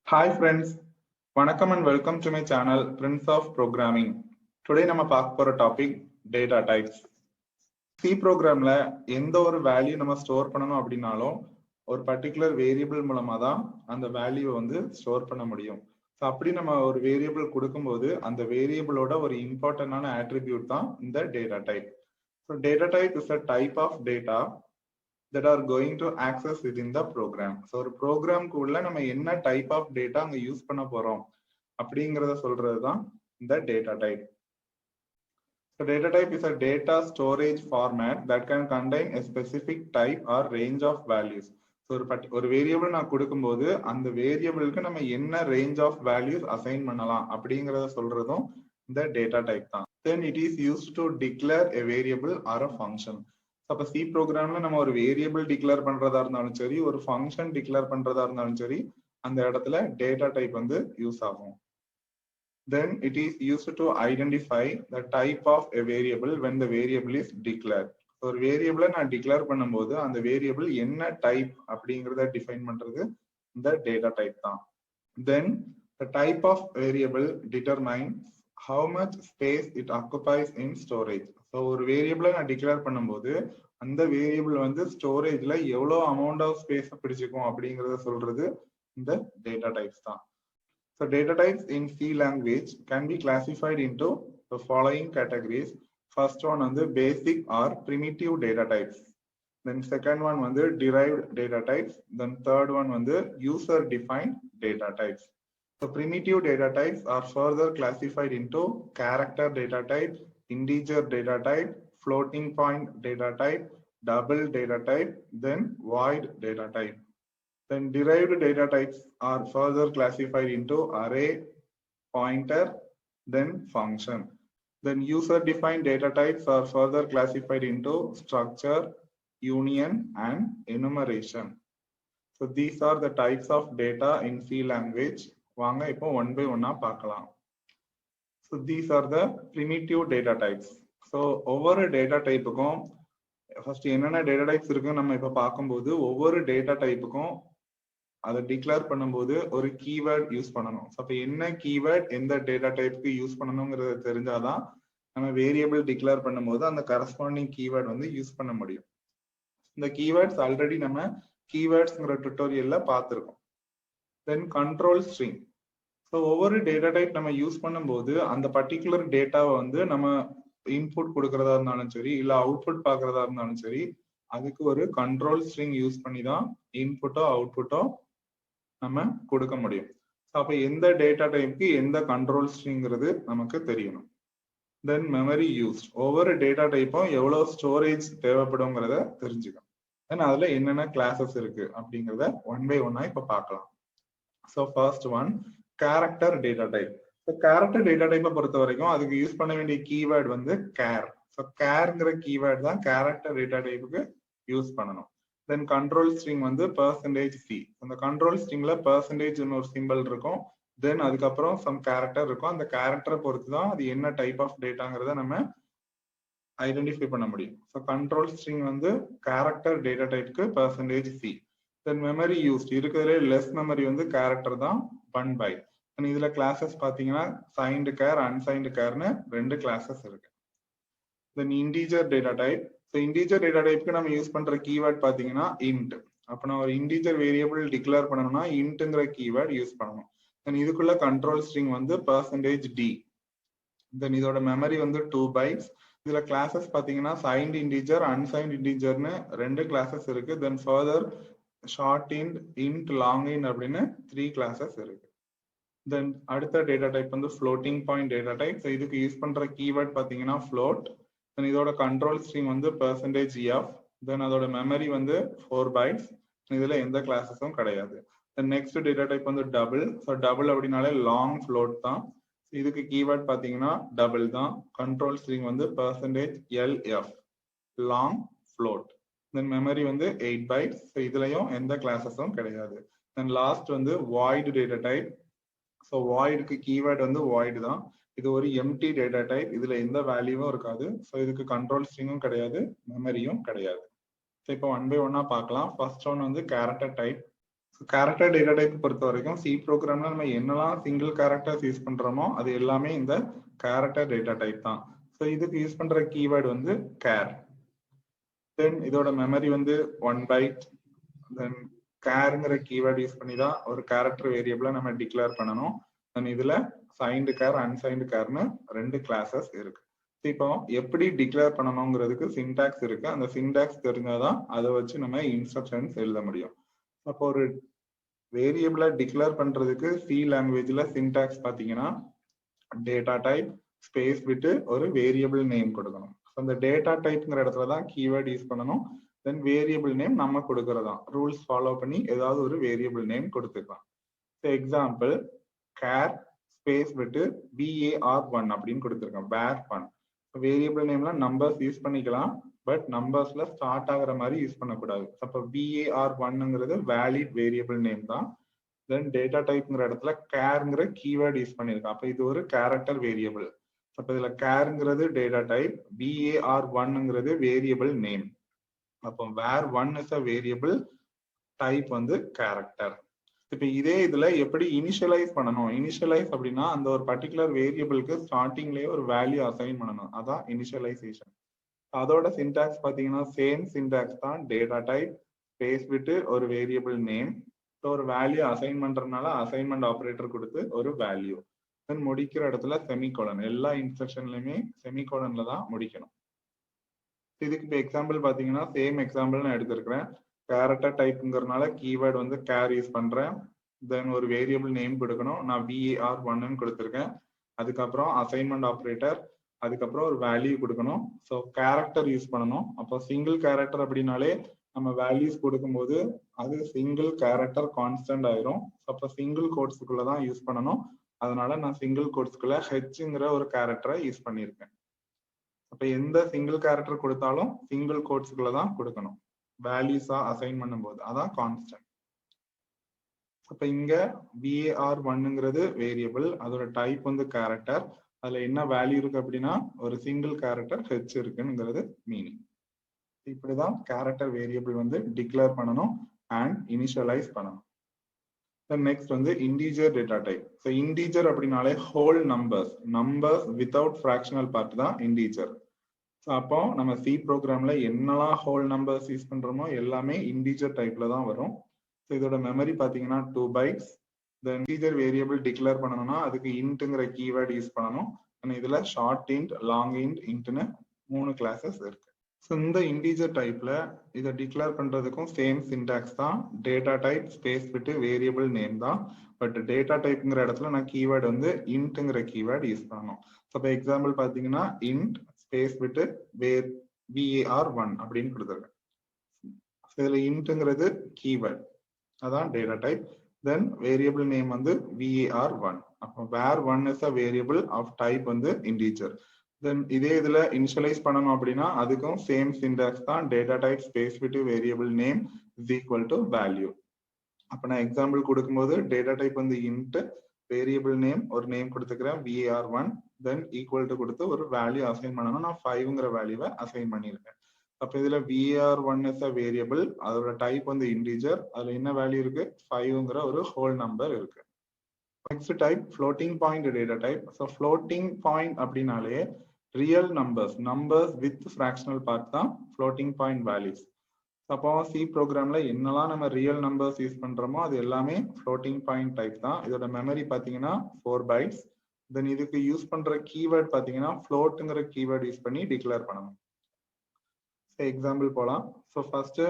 Hi friends, வணக்கம் and welcome to my channel Prince of Programming. Today நம்ம பார்க்க போற டாபிக் data types. C ப்ரோக்ராம்ல எந்த ஒரு வேல்யூ நம்ம ஸ்டோர் பண்ணணும் அப்படின்னாலும் ஒரு பர்டிகுலர் வேரியபிள் மூலமா தான் அந்த வேல்யூவை வந்து ஸ்டோர் பண்ண முடியும். ஸோ அப்படி நம்ம ஒரு வேரியபிள் கொடுக்கும்போது அந்த வேரியபிளோட ஒரு இம்பார்ட்டன்டான ஆட்ரிபியூட் தான் இந்த data type. So data type is a type of data that are going to access within the program. So ஒரு ப்ரோக்ராம்க்கு உள்ள நம்ம என்ன டைப் ஆஃப் டேட்டா அங்க யூஸ் பண்ண போறோம் அப்படிங்கறத சொல்றது தான் இந்த data type. So data type is a data storage format that can contain a specific type or range of values. So ஒரு வேரியபிள் நான் கொடுக்கும்போது அந்த வேரியபிளுக்கு நம்ம என்ன ரேஞ்ச் ஆஃப் வேல்யூஸ் அசைன் பண்ணலாம் அப்படிங்கறத சொல்றதும் இந்த டேட்டா டைப் தான். Then it is used to declare a variable or a function. அப்ப சி ப்ரோக்ராம்ல நம்ம ஒரு வேரியபிள் டிக்ளேர் பண்றதா இருந்தாலும் சரி, ஒரு ஃபங்க்ஷன் டிக்ளேர் பண்றதா இருந்தாலும் சரி, அந்த இடத்துல டேட்டா டைப் வந்து யூஸ் ஆகும். Then it is used to identify the type of a variable when the variable is declared. ஒரு வேரியபிளை நான் டிக்ளேர் பண்ணும்போது அந்த வேரியபிள் என்ன டைப் அப்படிங்கறத டிஃபைன் பண்றது இந்த டேட்டா டைப் தான். Then the type of variable determines how much space it occupies in storage. So ஒரு வேரியபிளை நான் டிக்ளேர் பண்ணும்போது அந்த வேரியபிள் வந்து ஸ்டோரேஜ்ல எவ்வளோ அமௌண்ட் ஆஃப் ஸ்பேஸ் பிடிச்சிக்கும் அப்படிங்கறத சொல்றது இந்த டேட்டா டைப்ஸ் தான். So data types in C language can be classified into the following categories. First one வந்து basic or primitive data types. Then second one வந்து derived data types. Then third one வந்து user defined data types. So primitive data types are further classified into character data type, integer data type, floating point data type, double data type, then void data type. Then derived data types are further classified into array, pointer, then function. Then user defined data types are further classified into structure, union and enumeration. So these are the types of data in C language. வாங்க இப்போ one by ஒன்னா பார்க்கலாம். So these are the primitive data types. So ஒவ்வொரு data டைப்புக்கும் first என்னென்ன data types இருக்குன்னு நம்ம இப்போ பார்க்கும்போது ஒவ்வொரு டேட்டா டைப்புக்கும் அதை டிக்ளேர் பண்ணும்போது ஒரு கீவேர்ட் யூஸ் பண்ணணும். அப்போ என்ன கீவேர்ட் எந்த டேட்டா டைப்புக்கு யூஸ் பண்ணணுங்கிறத தெரிஞ்சாதான் நம்ம வேரியபிள் டிக்ளேர் பண்ணும்போது அந்த கரஸ்பாண்டிங் கீவேர்ட் வந்து யூஸ் பண்ண முடியும். இந்த கீவேர்ட்ஸ் ஆல்ரெடி நம்ம கீவேர்ட்ஸ்ங்கிற டுட்டோரியல்ல பார்த்துருக்கோம். தென் கண்ட்ரோல் ஸ்ட்ரிங். ஸோ ஒவ்வொரு டேட்டா டைப் நம்ம யூஸ் பண்ணும்போது அந்த பர்டிகுலர் டேட்டாவை வந்து நம்ம இன்புட் கொடுக்கறதா இருந்தாலும் சரி இல்லை அவுட்புட் பார்க்கறதா இருந்தாலும் சரி அதுக்கு ஒரு கண்ட்ரோல் ஸ்ட்ரிங் யூஸ் பண்ணி தான் இன்புட்டோ அவுட்புட்டோ நம்ம கொடுக்க முடியும். ஸோ அப்போ எந்த டேட்டா டைப்புக்கு எந்த கண்ட்ரோல் ஸ்ட்ரிங்கிறது நமக்கு தெரியணும். தென் மெமரி யூஸ். ஒவ்வொரு டேட்டா டைப்பும் எவ்வளோ ஸ்டோரேஜ் தேவைப்படுங்கிறத தெரிஞ்சுக்கணும். தென் அதுல என்னென்ன கிளாஸஸ் இருக்கு அப்படிங்கிறத ஒன் பை ஒன்னா இப்போ பார்க்கலாம். So first one character data type. So character data டைப்பை பொறுத்த வரைக்கும் அதுக்கு யூஸ் பண்ண வேண்டிய கீவேர்ட் வந்து கேர். ஸோ கேர்ங்கிற கீவேர்ட் தான் கேரக்டர் டேட்டா டைப்புக்கு யூஸ் பண்ணணும். தென் கண்ட்ரோல் ஸ்ட்ரிங் வந்து %c. அந்த கண்ட்ரோல் ஸ்ட்ரிங்ல % ஒரு சிம்பிள் இருக்கும். தென் அதுக்கப்புறம் சம் கேரக்டர் இருக்கும். அந்த கேரக்டரை பொறுத்து தான் அது என்ன டைப் ஆஃப் டேட்டாங்கிறத நம்ம ஐடென்டிஃபை பண்ண முடியும். ஸோ கண்ட்ரோல் ஸ்ட்ரிங் வந்து கேரக்டர் டேட்டா டைப்புக்கு %c. தென் மெமரி யூஸ்ட் இருக்கிறதுலே லெஸ் மெமரி வந்து கேரக்டர் தான் 1 byte. இதுல கிளாஸஸ் பாத்தீங்கன்னா சைன்டு கேர் அன்சைன்டு கேர்னு 2 கிளாஸஸ் இருக்கு. Then integer data type. So integer data டைப்புக்கு நம்ம யூஸ் பண்ற கீவேர்ட் பாத்தீங்கன்னா இன்ட். அப்ப நான் ஒரு இன்டீஜர் வேரியபிள் டிக்ளேர் பண்ணணும்னா இன்ட்ங்கிற கீவேர்ட் யூஸ் பண்ணணும். தென் இதுக்குள்ள கண்ட்ரோல் ஸ்ட்ரிங் வந்து %d. தென் இதோட மெமரி வந்து 2 bytes. இதுல கிளாஸஸ் பாத்தீங்கன்னா சைன்டு இன்டீஜர் அன்சைன்டு இன்டீஜர்னு 2 கிளாஸஸ் இருக்கு. Then further short int, int, long int அப்படின்னு 3 கிளாஸஸ் இருக்கு. தென் அடுத்த டேட்டா டைப் வந்து floating point data type. So இதுக்கு யூஸ் பண்ற கீவேர்ட் பாத்தீங்கன்னா ஃப்ளோட். தென் இதோட கண்ட்ரோல் ஸ்ட்ரிங் வந்து %f. தென் அதோட மெமரி வந்து 4 bytes. இதுல எந்த கிளாஸஸும் கிடையாது. தென் நெக்ஸ்ட் டேட்டா டைப் வந்து டபுள். ஸோ டபுள் அப்படின்னாலே லாங் ஃப்ளோட் தான். இதுக்கு கீவேர்ட் பாத்தீங்கன்னா டபுள் தான். கண்ட்ரோல் ஸ்ட்ரிங் வந்து %lf, long float. Then memory வந்து 8 bytes. ஸோ இதுலயும் எந்த கிளாஸஸும் கிடையாது. தென் லாஸ்ட் வந்து வாய்டு டேட்டா டைப். ஸோ வாய்டுக்கு கீவேர்ட் வந்து வாய்டு தான். இது ஒரு எம்டி டேட்டா டைப். இதுல எந்த வேல்யூவும் இருக்காது. ஸோ இதுக்கு கண்ட்ரோல் ஸ்ட்ரிங்கும் கிடையாது, மெமரியும் கிடையாது. ஸோ இப்போ ஒன் பை ஒன்னா பார்க்கலாம். ஃபர்ஸ்ட் ஒன் வந்து character type. Character data type பொறுத்த வரைக்கும் சி ப்ரோக்ராம்ல நம்ம என்னெல்லாம் சிங்கிள் கேரக்டர்ஸ் யூஸ் பண்றோமோ அது எல்லாமே இந்த கேரக்டர் டேட்டா டைப் தான். ஸோ இதுக்கு யூஸ் பண்ற கீவேர்டு வந்து கேர். தென் இதோட மெமரி வந்து 1 byte. தென் கேர்ங்கிற கீவேர்டு யூஸ் பண்ணி தான் ஒரு கேரக்டர் வேரியபிளை நம்ம டிக்ளேர் பண்ணணும். தென் இதுல சைன்டு கேர் அன்சைன்டு கேர்னு 2 கிளாஸஸ் இருக்கு. இப்போ எப்படி டிக்ளேர் பண்ணணுங்கிறதுக்கு சின்டாக்ஸ் இருக்கு. அந்த சின்டாக்ஸ் தெரிஞ்சாதான் அதை வச்சு நம்ம இன்ஸ்ட்ரக்ஷன்ஸ் எழுத முடியும். அப்போ ஒரு வேரியபிளை டிக்ளேர் பண்றதுக்கு சி லாங்குவேஜ்ல சின்டாக்ஸ் பாத்தீங்கன்னா டேட்டா டைப் ஸ்பேஸ் விட்டு ஒரு வேரியபிள் நேம் கொடுக்கணும். அந்த டேட்டா டைப்ங்கிற இடத்துல தான் கீவேர்ட் யூஸ் பண்ணணும். தென் வேரியபிள் நேம் நம்ம கொடுக்கறதா ரூல்ஸ் ஃபாலோ பண்ணி ஏதாவது ஒரு வேரியபிள் நேம் கொடுத்துக்கலாம். எக்ஸாம்பிள் கேர் ஸ்பேஸ் விட்டு var1 அப்படின்னு கொடுத்துருக்கோம். var1 வேரியபிள் நேம்ல நம்பர்ஸ் யூஸ் பண்ணிக்கலாம். பட் நம்பர்ஸ்ல ஸ்டார்ட் ஆகுற மாதிரி யூஸ் பண்ணக்கூடாது. அப்போ var1ங்கிறது வேலிட் வேரியபிள் நேம் தான். தென் டேட்டா டைப்ங்கிற இடத்துல கேர்ங்கிற கீவேர்ட் யூஸ் பண்ணிருக்கோம். அப்ப இது ஒரு கேரக்டர் வேரியபிள். அப்ப இதுல கேர்ங்கிறது டேட்டா டைப், var1ங்கிறது வேரியபிள் நேம். அப்போ var1 is a variable, type வந்து கேரக்டர். இப்ப இதே இதுல எப்படி இனிஷியலைஸ் பண்ணணும்? இனிஷியலைஸ் அப்படின்னா அந்த ஒரு பர்டிகுலர் வேரியபிளுக்கு ஸ்டார்டிங்லயே ஒரு வேல்யூ அசைன் பண்ணணும். அதான் இனிஷியலைசேஷன். அதோட சின்டாக்ஸ் பாத்தீங்கன்னா சேம் சின்டாக்ஸ் தான். டேட்டா டைப் ஸ்பேஸ் விட்டு ஒரு வேரியபிள் நேம், ஒரு வேல்யூ அசைன் பண்றதுனால அசைன்மெண்ட் ஆபரேட்டர் கொடுத்து ஒரு வேல்யூ, தென் முடிக்கிற இடத்துல செமிகோலன். எல்லா இன்ஸ்ட்ரக்ஷன்லயுமே செமிகோலன்ல தான் முடிக்கணும். இதுக்கு இப்போ எக்ஸாம்பிள் பாத்தீங்கன்னா சேம் எக்ஸாம்பிள் நான் எடுத்திருக்கிறேன். கேரக்டர் டைப்ங்கிறதுனால கீவேர்டு வந்து கேர் யூஸ் பண்றேன். தென் ஒரு வேரியபிள் நேம் கொடுக்கணும். நான் var1 கொடுத்துருக்கேன். அதுக்கப்புறம் அசைன்மெண்ட் ஆபரேட்டர், அதுக்கப்புறம் ஒரு வேல்யூ கொடுக்கணும். ஸோ கேரக்டர் யூஸ் பண்ணணும். அப்போ சிங்கிள் கேரக்டர் அப்படின்னாலே நம்ம வேல்யூஸ் கொடுக்கும்போது அது சிங்கிள் கேரக்டர் கான்ஸ்டன்ட் ஆயிரும். அப்போ சிங்கிள் கோட்ஸுக்குள்ள தான் யூஸ் பண்ணணும். அதனால நான் சிங்கிள் கோட்ஸ்குள்ள ஹெச்ங்கிற ஒரு கேரக்டரை யூஸ் பண்ணியிருக்கேன். அப்ப எந்த சிங்கிள் கேரக்டர் கொடுத்தாலும் சிங்கிள் கோட்ஸ்குள்ள தான் கொடுக்கணும் வேல்யூஸா அசைன் பண்ணும்போது. அதான் கான்ஸ்டன்ட். அப்ப இங்க var1ங்கிறது வேரியபிள், அதோட டைப் வந்து கேரக்டர். அதுல என்ன வேல்யூ இருக்கு அப்படின்னா ஒரு சிங்கிள் கேரக்டர் ஹெச் இருக்குங்கிறது மீனிங். இப்படிதான் கேரக்டர் வேரியபிள் வந்து டிக்ளேர் பண்ணணும் அண்ட் இனிஷியலைஸ் பண்ணணும். நெக்ஸ்ட் வந்து integer data type. So integer அப்படின்னாலே whole numbers without fractional part தான் இன்டீஜர். அப்போ நம்ம சி ப்ரோக்ராம்ல என்னெல்லாம் ஹோல் நம்பர்ஸ் யூஸ் பண்றோமோ எல்லாமே இன்டீஜர் டைப்ல தான் வரும். ஸோ இதோட மெமரி பாத்தீங்கன்னா 2 bytes. Then integer variable declare பண்ணணும்னா அதுக்கு இன்ட்ங்கிற கீவேர்டு யூஸ் பண்ணணும். இதுல ஷார்ட் இன்ட், லாங் இன்ட், இன்ட்னு 3 கிளாஸஸ் இருக்கு. ஸோ இந்த இன்டீஜர் டைப்ல இதை டிக்ளேர் பண்றதுக்கும் சேம் சின்டாக்ஸ் தான். டேட்டா டைப் ஸ்பேஸ் விட்டு வேரியபிள் நேம் தான். பட் டேட்டா டைப்ங்கிற இடத்துல நான் கீவேர்டு வந்து இன்ட்ங்கிற கீவேர்டு யூஸ் பண்ணணும். ஸோ இப்போ எக்ஸாம்பிள் பாத்தீங்கன்னா இன்ட் ஸ்பேஸ் விட்டு var1 அப்படின்னு கொடுத்துருக்கேன். இதுல இன்ட்ங்கிறது கீவேர்ட், அதான் data type. Then variable name வந்து var1. அப்போ var1 is a variable of type வந்து இன்டீஜர். தென் இதே இதுல இனிஷியலைஸ் பண்ணணும் அப்படின்னா அதுக்கும் சேம் சின்டாக்ஸ் தான். டேட்டா டைப் ஸ்பேஸ் விட்டு variable name is equal to value. அப்ப நான் எக்ஸாம்பிள் கொடுக்கும்போது டேட்டா டைப் வந்து இன்ட், வேரியபிள் நேம் ஒரு நேம் கொடுத்துக்கிறேன் var1, தென் ஈக்குவல் டு கொடுத்து ஒரு வேல்யூ அசைன் பண்ணணும். நான் 5ங்கிற வேல்யூவை அசைன் பண்ணியிருக்கேன். அப்ப இதுல var1 இஸ் அ வேரியபிள், அதோட டைப் வந்து இன்டீஜர். அதுல என்ன வேல்யூ இருக்கு? 5ங்கிற ஒரு ஹோல் நம்பர் இருக்கு. Next type floating point data type. So floating point அப்படின்னாலே real numbers with fractional part தான் ஃப்ளோட்டிங் பாயிண்ட் வேல்யூஸ். அப்போ சி ப்ரோக்ராம்ல என்னெல்லாம் நம்ம ரியல் நம்பர்ஸ் யூஸ் பண்றோமோ அது எல்லாமே ஃப்ளோட்டிங் பாயிண்ட் டைப் தான். இதோட மெமரி பாத்தீங்கன்னா 4 bytes. தென் இதுக்கு யூஸ் பண்ற கீவேர்ட் பாத்தீங்கன்னா ஃப்ளோட்ங்கிற கீவேர்ட் யூஸ் பண்ணி டிக்ளேர் பண்ணணும். எக்ஸாம்பிள் போலாம். ஸோ ஃபர்ஸ்ட்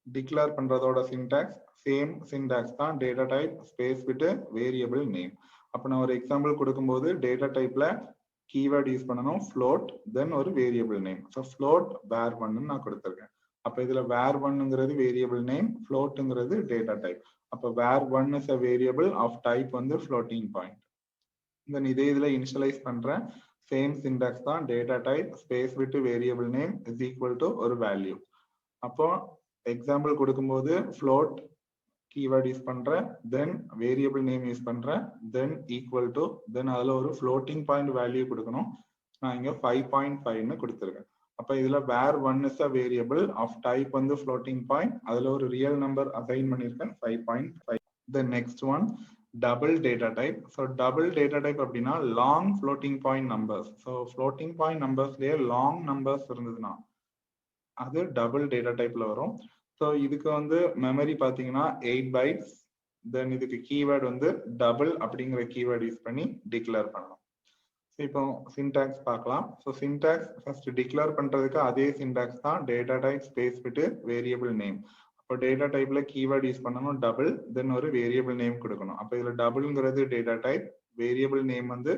டிக்ளேர் பண்றதோட சின்டாக்ஸ் சேம் சின்டாக்ஸ் தான். டேட்டா டைப் ஸ்பேஸ் விட்டு வேரியபிள் நேம். அப்போ நான் ஒரு எக்ஸாம்பிள் கொடுக்கும்போது டேட்டா டைப்ல கீவேர்ட் யூஸ் பண்ணணும் ஃப்ளோட், தென் ஒரு variable name. So float var1 நான் கொடுத்துருக்கேன். அப்ப இதுல var1ங்கிறது வேரியபிள் நேம், ஃப்ளோட்ங்கிறது டேட்டா டைப். அப்ப var1 is a variable of type வந்து ஃப்ளோட்டிங் பாயிண்ட். தென் இதே இதுல இனிஷியலைஸ் பண்றேன். சேம் சின்டாக்ஸ் தான். டேட்டா டைப் ஸ்பேஸ் விட்டு variable name is equal to ஒரு வேல்யூ. அப்போ எக்ஸாம்பிள் கொடுக்கும்போது ஃப்ளோட் கீவேர்ட் யூஸ் பண்றேன், தென் வேரியபிள் நேம் யூஸ் பண்றேன், தென் ஈக்குவல் டு, தென் அதுல ஒரு ஃப்ளோட்டிங் பாயிண்ட் வேல்யூ கொடுக்கணும். நான் இங்க 5.5ன்னு கொடுத்துருக்கேன். அப்ப இதுல where 1 is a variable of type வந்து floating point, அதுல ஒரு real number assign பண்ணிருக்கேன் 5.5. The next one double data type. So double data type அப்படின்னா long floating point numbers. So floating point numbersலயே long numbers இருந்ததுன்னா அது double data typeல வரும். So இதுக்கு வந்து மெமரி பாத்தீங்கன்னா 8 bytes. Then இதுக்கு keyword வந்து double அப்படிங்கிற keyword யூஸ் பண்ணி டிக்ளேர் பண்ணலாம். இப்போ syntax பார்க்கலாம். So syntax first declare பண்றதுக்கு அதே syntax தான் data type space விட்டு variable name. அப்போ data typeல keyword யூஸ் பண்ணணும் double, then ஒரு variable name கொடுக்கணும். அப்போ இதுல doubleங்கிறது data type, variable name வந்து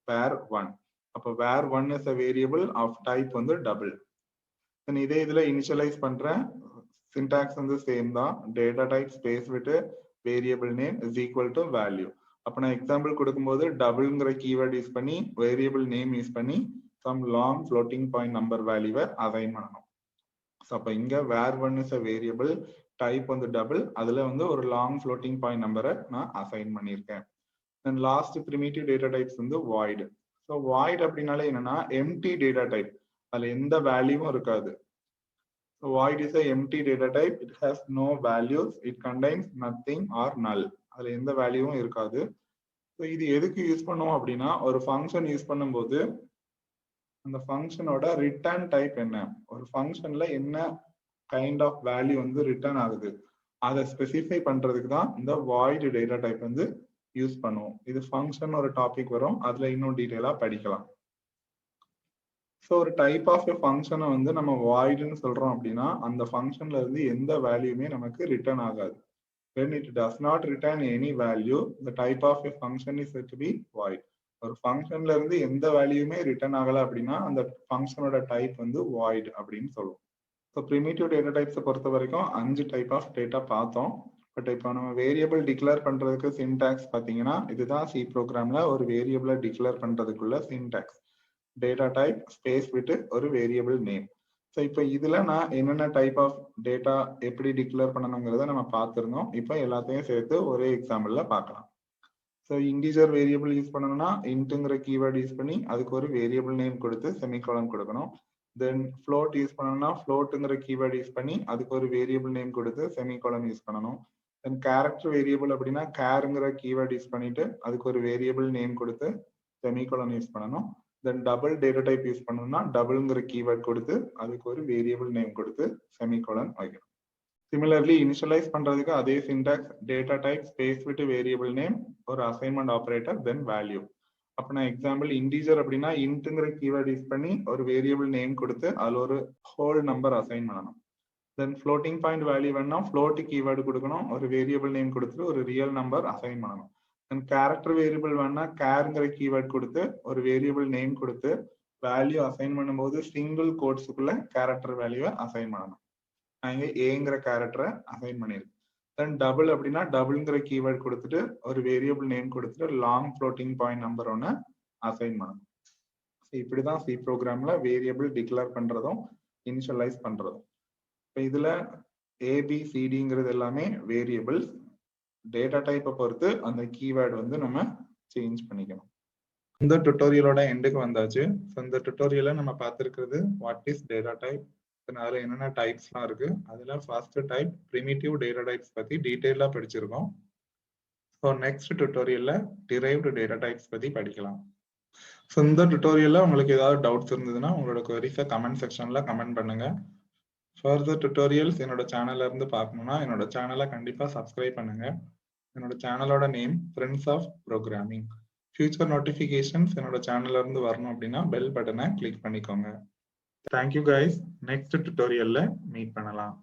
var1. அப்போ var1 is a variable of type வந்து double. then இதே இதுல initialize பண்றேன், syntax வந்து same தான், data type space விட்டு variable name is equal to value. அப்ப நான் எக்ஸாம்பிள் கொடுக்கும்போது டபுள்ங்கிற கீவேர்ட் யூஸ் பண்ணி வேரியபிள் நேம் யூஸ் பண்ணி some long floating point number வேல்யூவை அசைன் பண்ணணும். ஸோ அப்போ இங்க var1 is a variable, type வந்து டபுள், அதுல வந்து ஒரு லாங் ஃப்ளோட்டிங் பாயிண்ட் நம்பரை நான் அசைன் பண்ணியிருக்கேன். Then last primitive data types வந்து வாய்டு. ஸோ வாய்டு அப்படின்னாலே என்னன்னா எம்டி டேட்டா டைப், அதுல எந்த வேல்யூவும் இருக்காது. So void is a empty data type. It has no values. It contains nothing or null. அதுல எந்த வேல்யூவும் இருக்காது. ஸோ இது எதுக்கு யூஸ் பண்ணுவோம் அப்படின்னா ஒரு ஃபங்க்ஷன் யூஸ் பண்ணும்போது அந்த ஃபங்க்ஷனோட ரிட்டர்ன் டைப் என்ன, ஒரு ஃபங்க்ஷன்ல என்ன கைண்ட் ஆஃப் வேல்யூ வந்து ரிட்டர்ன் ஆகுது அதை ஸ்பெசிஃபை பண்றதுக்கு தான் இந்த வாய்டு டேட்டா டைப் வந்து யூஸ் பண்ணுவோம். இது ஃபங்க்ஷன் ஒரு டாபிக் வரும், அதுல இன்னும் டீட்டெயிலா படிக்கலாம். ஸோ ஒரு டைப் ஆஃப் எ ஃபங்க்ஷனை வந்து நம்ம வாய்டுன்னு சொல்றோம் அப்படின்னா அந்த ஃபங்க்ஷன்ல இருந்து எந்த வேல்யூமே நமக்கு ரிட்டர்ன் ஆகாது. when it does not return any value, the type of a function is said to be void. ஒரு ஃபங்க்ஷன்ல இருந்து எந்த வேல்யூமே ரிட்டர்ன் ஆகல அப்படின்னா அந்த ஃபங்க்ஷனோட டைப் வந்து void அப்படின்னு சொல்லுவோம். ஸோ ப்ரிமிட்டிவ் டேட்டா டைப்ஸை பொறுத்த வரைக்கும் 5 டைப் ஆஃப் டேட்டா பார்த்தோம். பட் இப்போ நம்ம வேரியபிள் டிக்ளேர் பண்றதுக்கு சின்டாக்ஸ் பார்த்தீங்கன்னா இதுதான் சி ப்ரோக்ராம்ல ஒரு வேரியபிளை டிக்ளேர் பண்றதுக்குள்ள சின்டாக்ஸ். டேட்டா டைப் ஸ்பேஸ் விட்டு ஒரு வேரியபிள் நேம். ஸோ இப்போ இதுல நான் என்னென்ன டைப் ஆஃப் டேட்டா எப்படி டிக்ளேர் பண்ணணுங்கிறத நம்ம பார்த்துருந்தோம். இப்போ எல்லாத்தையும் சேர்த்து ஒரே எக்ஸாம்பிள்ல பார்க்கலாம். ஸோ இன்டிஜர் வேரியபிள் யூஸ் பண்ணணும்னா இன்ட்டுங்கிற கீவேர்ட் யூஸ் பண்ணி அதுக்கு ஒரு வேரியபிள் நேம் கொடுத்து செமிகோலன் கொடுக்கணும். தென் ஃப்ளோட் யூஸ் பண்ணணும்னா ஃப்ளோட்டுங்கிற கீவேர்ட் யூஸ் பண்ணி அதுக்கு ஒரு வேரியபிள் நேம் கொடுத்து செமிகோலன் யூஸ் பண்ணணும். தென் கேரக்டர் வேரியபிள் அப்படின்னா கேருங்கிற கீவேர்ட் யூஸ் பண்ணிட்டு அதுக்கு ஒரு வேரியபிள் நேம் கொடுத்து செமிகோலன் யூஸ் பண்ணணும். தென் டபுள் டேட்டா டைப் யூஸ் பண்ணணும்னா டபுள்ங்கிற கீவேர்ட் கொடுத்து அதுக்கு ஒரு வேரியபிள் நேம் கொடுத்து செமிகோலன் வைக்கணும். சிமிலர்லி இனிஷியலைஸ் பண்றதுக்கு அதே சின்டாக்ஸ் டேட்டா டைப் ஸ்பேஸ் விட்டு வேரியபிள் நேம் ஒரு அசைன்மெண்ட் ஆபரேட்டர் தென் வேல்யூ. அப்ப நான் எக்ஸாம்பிள் இன்டிஜர் அப்படின்னா இன்ட்டுங்கிற கீவேர்ட் யூஸ் பண்ணி ஒரு வேரியபிள் நேம் கொடுத்து அதுல ஒரு ஹோல் நம்பர் அசைன் பண்ணணும். தென் ஃப்ளோட்டிங் பாயிண்ட் வேல்யூ வேணா ஃப்ளோட் கீவேர்டு கொடுக்கணும், ஒரு வேரியபிள் நேம் கொடுத்துட்டு ஒரு ரியல் நம்பர் அசைன் பண்ணணும். கேரக்டர் வேரியபிள் வேணா கேர்ங்கிற கீவேர்ட் கொடுத்து ஒரு வேரியபிள் நேம் கொடுத்து வேல்யூ அசைன் பண்ணும்போது சிங்கிள் கோட்ஸுக்குள்ள கேரக்டர் வேல்யூவை அசைன் பண்ணணும். நான் இங்க ஏங்கிற கேரக்டரை அசைன் பண்ணிருக்கேன். தென் டபுள் அப்படின்னா டபுள்ங்கிற கீவேர்ட் கொடுத்துட்டு ஒரு வேரியபிள் நேம் கொடுத்துட்டு லாங் ஃப்ளோட்டிங் பாயிண்ட் நம்பர் ஒன்று அசைன் பண்ணணும். இப்படிதான் சி ப்ரோக்ராம்ல வேரியபிள் டிக்ளேர் பண்றதும் இனிஷியலைஸ் பண்றதும். இப்போ இதுல ஏபிசிடிங்கிறது எல்லாமே வேரியபிள்ஸ். டேட்டா டைப்பை பொறுத்து அந்த கீவேர்டு வந்து நம்ம சேஞ்ச் பண்ணிக்கணும். இந்த டுட்டோரியலோட எண்டுக்கு வந்தாச்சு. ஸோ இந்த டுட்டோரியலை நம்ம பார்த்துருக்கிறது வாட் இஸ் டேட்டா டைப், அதுல என்னென்ன டைப்ஸ்லாம் இருக்கு. அதுல first type primitive data types பத்தி டீட்டெயிலா படிச்சிருக்கோம். ஸோ நெக்ஸ்ட் டுட்டோரியல்ல டிரைவ்டு டேட்டா டைப்ஸ் பத்தி படிக்கலாம். ஸோ இந்த டுட்டோரியல்ல உங்களுக்கு ஏதாவது டவுட்ஸ் இருந்ததுன்னா உங்களோட குவரிஸை கமெண்ட் செக்ஷன்ல கமெண்ட் பண்ணுங்க. ஃபர்தர் டுட்டோரியல்ஸ் என்னோட சேனல்ல இருந்து பார்க்கணும்னா என்னோட சேனலை கண்டிப்பா சப்ஸ்கிரைப் பண்ணுங்க. என்னோட சேனலோட name friends of programming. Future notifications என்னோட சேனல்ல இருந்து வரணும் அப்படின்னா பெல் பட்டனை கிளிக் பண்ணிக்கோங்க. Thank you guys. நெக்ஸ்ட் டுட்டோரியல்ல மீட் பண்ணலாம்.